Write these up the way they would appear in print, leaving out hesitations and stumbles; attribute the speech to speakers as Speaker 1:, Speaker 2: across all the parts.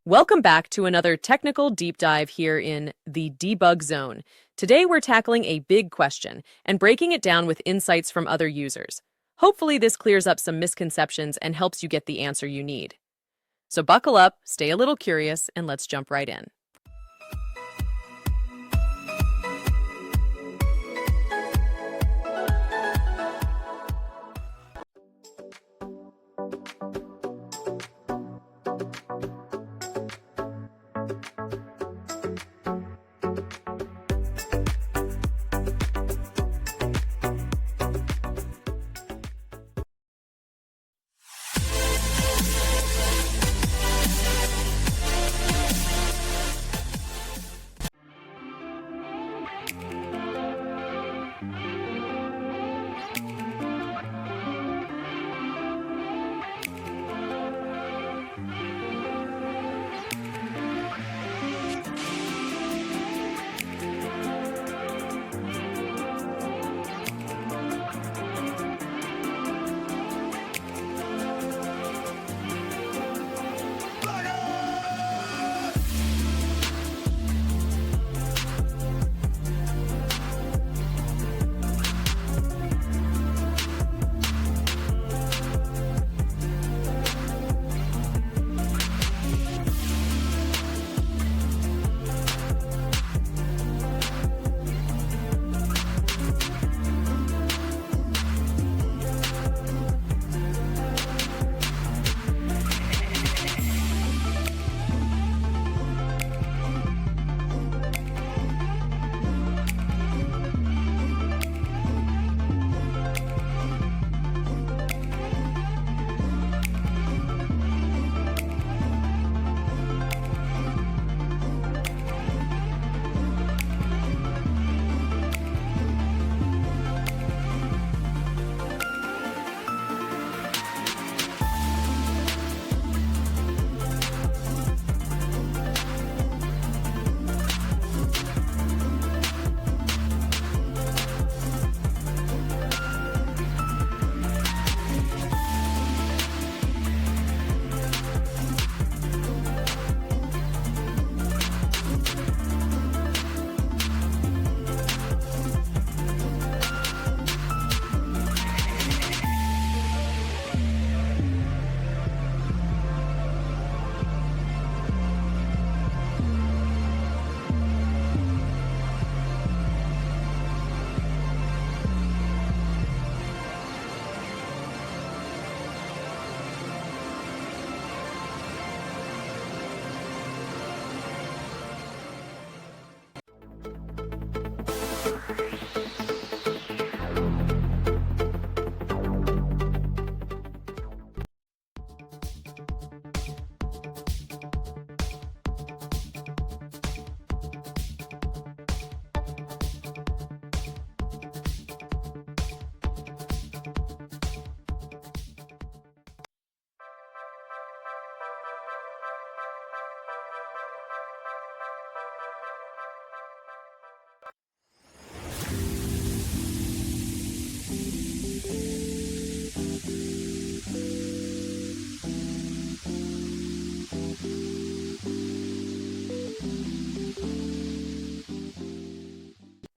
Speaker 1: Welcome back to another technical deep dive here in the debug zone. Today we're tackling a big question and breaking it down with insights from other users. Hopefully this clears up some misconceptions and helps you get the answer you need. So buckle up, stay a little curious, and let's jump right in.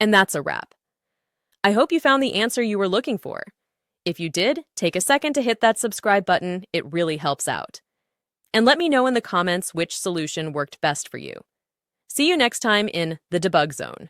Speaker 1: And that's a wrap. I hope you found the answer you were looking for. If you did, take a second to hit that subscribe button. It really helps out. And let me know in the comments which solution worked best for you. See you next time in the debug zone.